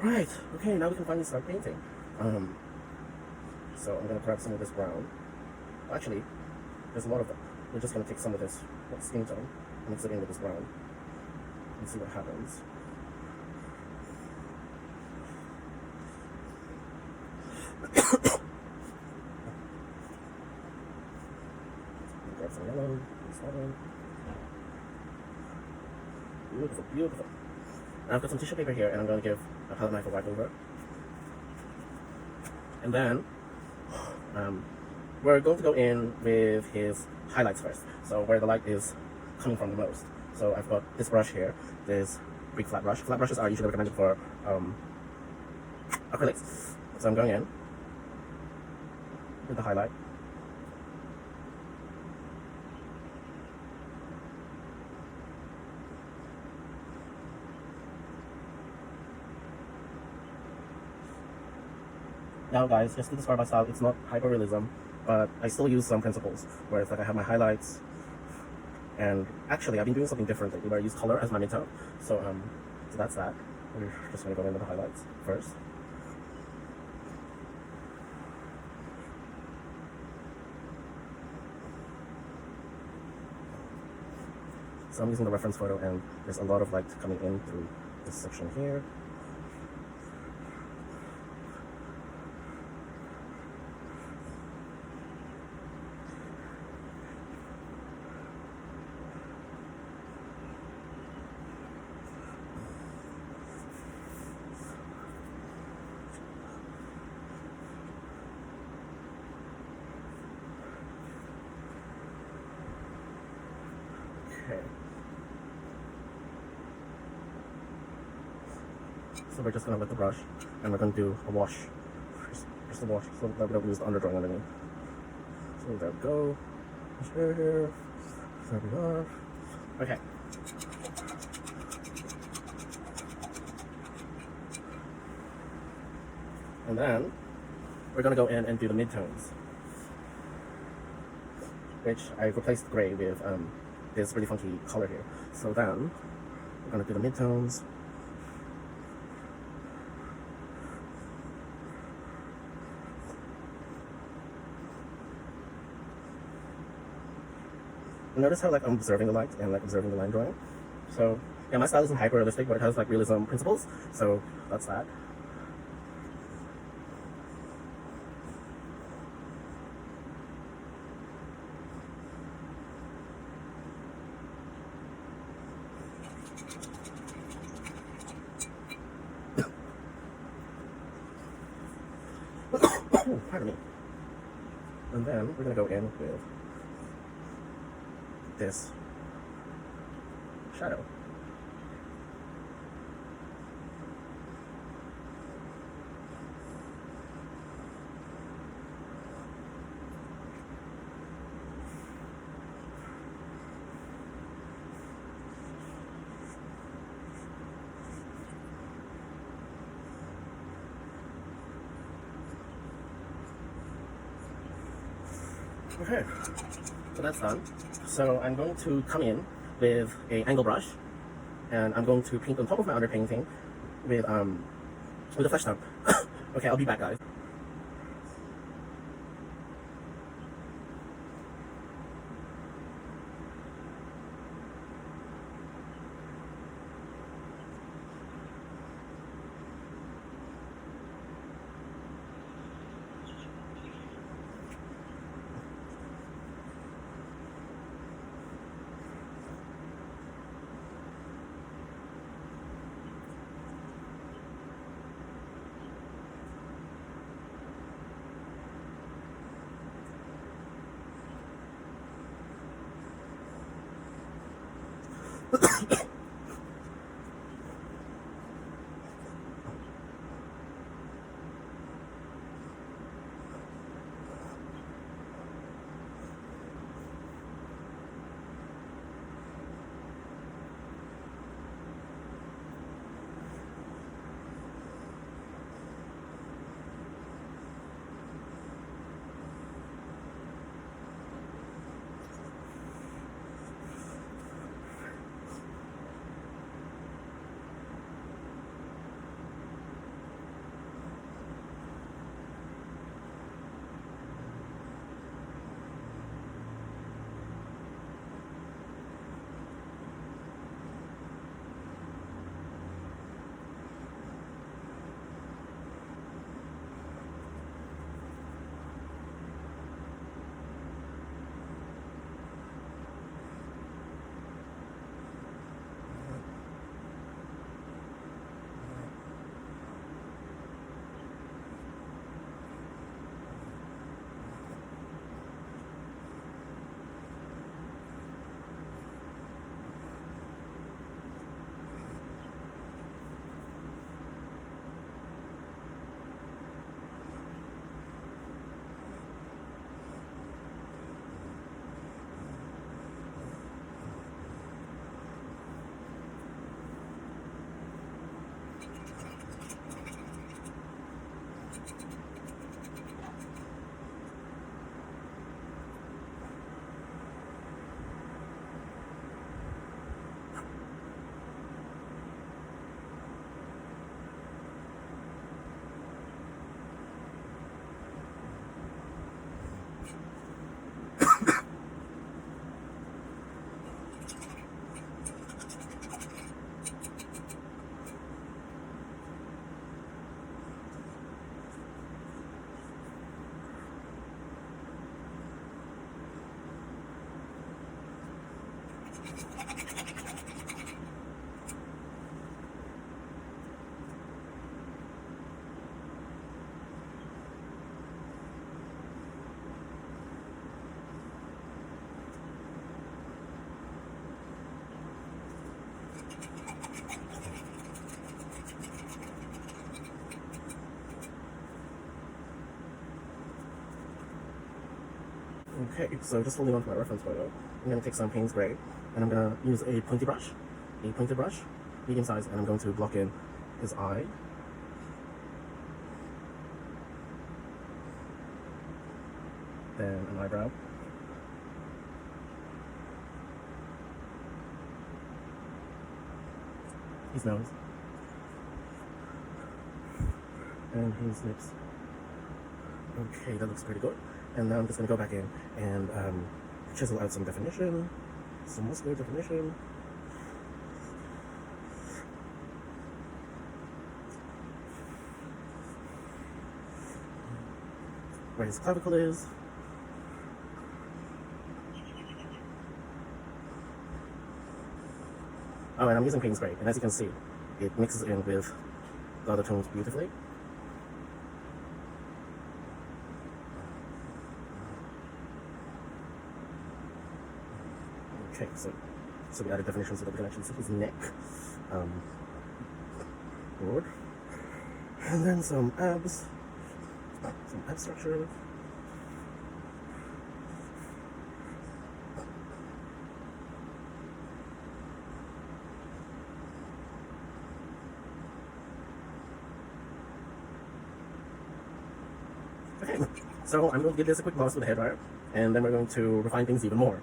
Right, okay, now we can finally start painting. So I'm gonna grab some of this brown. Actually, there's a lot of them. We're just gonna take some of this skin tone and mix it in with this brown and see what happens. Grab some yellow, this one. Beautiful, beautiful. Now I've got some tissue paper here, and I'm going to give a palette knife a wipe over. And then we're going to go in with his highlights first, so where the light is coming from the most. So I've got this brush here, this Greek flat brush. Flat brushes are usually recommended for acrylics. So I'm going in with the highlight. Now guys, just to describe my style, it's not hyperrealism, but I still use some principles, where it's like I have my highlights, and actually I've been doing something different lately, where I use color as my midtone. So that's that. We're just going to go in with the highlights first. So I'm using the reference photo, and there's a lot of light coming in through this section here. Okay. So we're just gonna wet the brush, and we're gonna do a wash. Just a wash, so that we don't lose the underdrawing underneath. So there we go. Here. There we are. Okay. And then we're gonna go in and do the midtones, which I replaced gray with this really funky color here. So then we're gonna do the midtones. Notice how like I'm observing the light and like observing the line drawing. So yeah, my style isn't hyper realistic, but it has like realism principles. So that's that. Pardon me. And then we're gonna go in with this shadow. Okay, so that's done. So I'm going to come in with a angle brush, and I'm going to paint on top of my underpainting with a flesh stamp. Okay, I'll be back, guys. Okay, so just holding on to my reference photo, I'm going to take some Payne's Gray, and I'm going to use a pointed brush, medium size, and I'm going to block in his eye. Then an eyebrow. His nose. And his lips. Okay, that looks pretty good. And now I'm just going to go back in and chisel out some definition, some muscular definition. Where his clavicle is. Oh, and I'm using Payne's Gray, and as you can see, it mixes in with the other tones beautifully. Okay, so we added definition so that we can actually see his neck. Forward. And then some ab structure. Okay, so I'm going to give this a quick gloss with the hairdryer, and then we're going to refine things even more.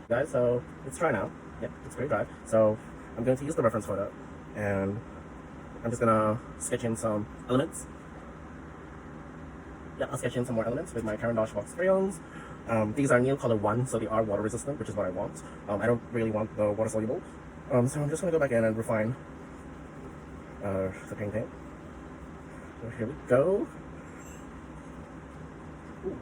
Guys, so it's dry now. Yep, it's very dry. So I'm going to use the reference photo, and I'm just gonna sketch in some elements. Yeah, I'll sketch in some more elements with my Caran d'Ache box crayons. These are Neil Color 1, so they are water resistant, which is what I want. I don't really want the water soluble. So I'm just gonna go back in and refine the painting. So here we go. Ooh.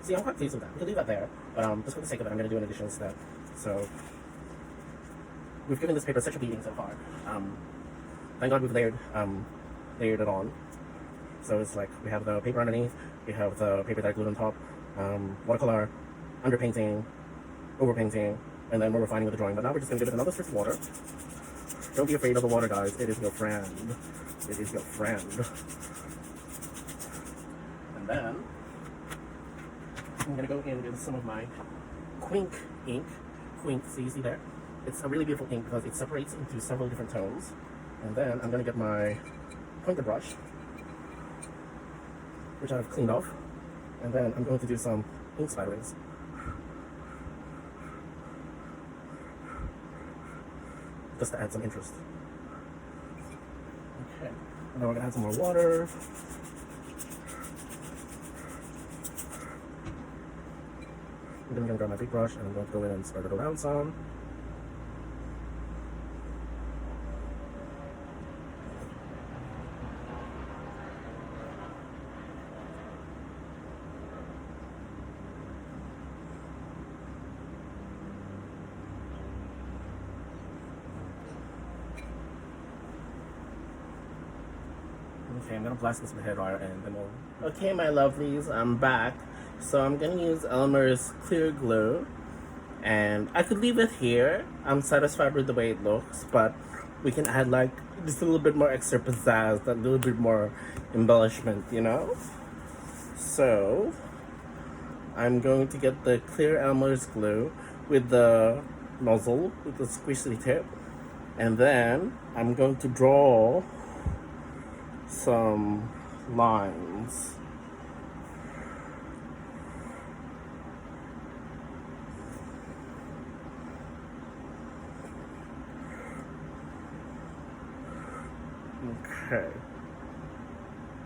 See, I'm quite pleased with that. We can leave that there, but just for the sake of it, I'm going to do an additional step. So, we've given this paper such a beating so far. Thank God we've layered it on. So it's like, we have the paper underneath, we have the paper that I glued on top, watercolor, underpainting, overpainting, and then we're refining with the drawing. But now we're just going to give it another switch of water. Don't be afraid of the water, guys. It is your friend. It is your friend. And then I'm going to go in with some of my Quink ink. Quink, so you see there? It's a really beautiful ink because it separates into several different tones. And then I'm going to get my pointer brush, which I've cleaned off. And then I'm going to do some ink splatterings. Just to add some interest. Okay, and then we're going to add some more water. And then I'm going to grab my big brush and I'm going to go in and spread it around some. Okay, I'm gonna blast this with the hairdryer and then we'll... Okay, my lovelies, I'm back. So I'm gonna use Elmer's clear glue. And I could leave it here. I'm satisfied with the way it looks, but we can add like just a little bit more extra pizzazz, a little bit more embellishment, you know? So I'm going to get the clear Elmer's glue with the nozzle, with the squishy tip. And then I'm going to draw some lines. Okay,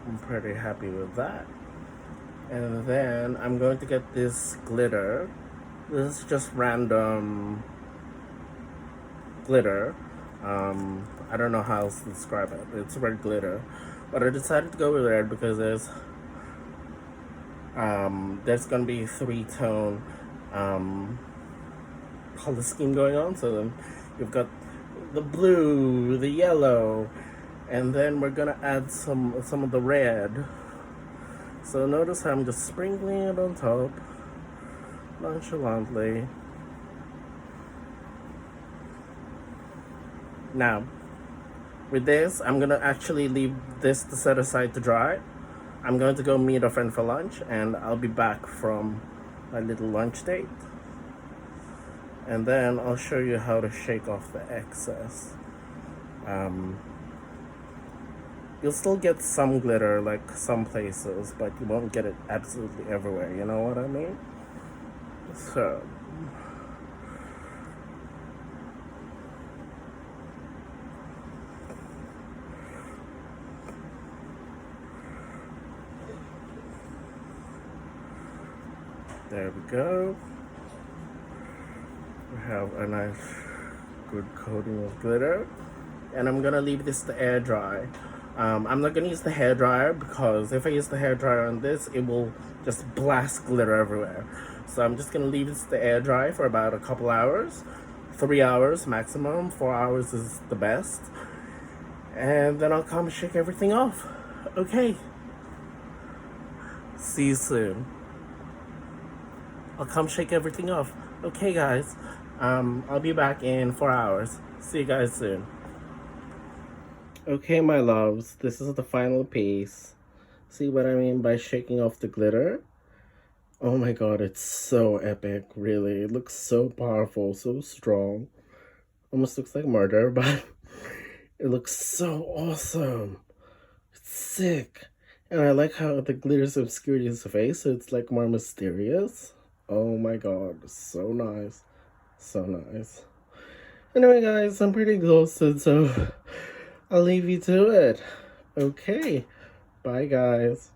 I'm pretty happy with that. And then I'm going to get this glitter. This is just random glitter. I don't know how else to describe it. It's red glitter, but I decided to go with red because there's gonna be 3-tone color scheme going on. So then you've got the blue, the yellow, and then we're gonna add some of the red. So notice how I'm just sprinkling it on top, nonchalantly. Now, with this, I'm gonna actually leave this to set aside to dry. I'm going to go meet a friend for lunch, and I'll be back from my little lunch date. And then I'll show you how to shake off the excess. You'll still get some glitter, like some places, but you won't get it absolutely everywhere, you know what I mean? So, there we go. We have a nice, good coating of glitter. And I'm gonna leave this to air dry. I'm not gonna use the hairdryer because if I use the hairdryer on this, it will just blast glitter everywhere. So I'm just gonna leave this to air dry for about a couple hours, 3 hours maximum. 4 hours is the best, and then I'll come shake everything off. Okay. See you soon. I'll come shake everything off. Okay, guys. I'll be back in 4 hours. See you guys soon. Okay, my loves, this is the final piece. See what I mean by shaking off the glitter? Oh my god, it's so epic, really. It looks so powerful, so strong. Almost looks like murder, but it looks so awesome. It's sick. And I like how the glitter's obscured his face, so it's like more mysterious. Oh my god, so nice. So nice. Anyway, guys, I'm pretty exhausted, so I'll leave you to it. Okay. Bye, guys.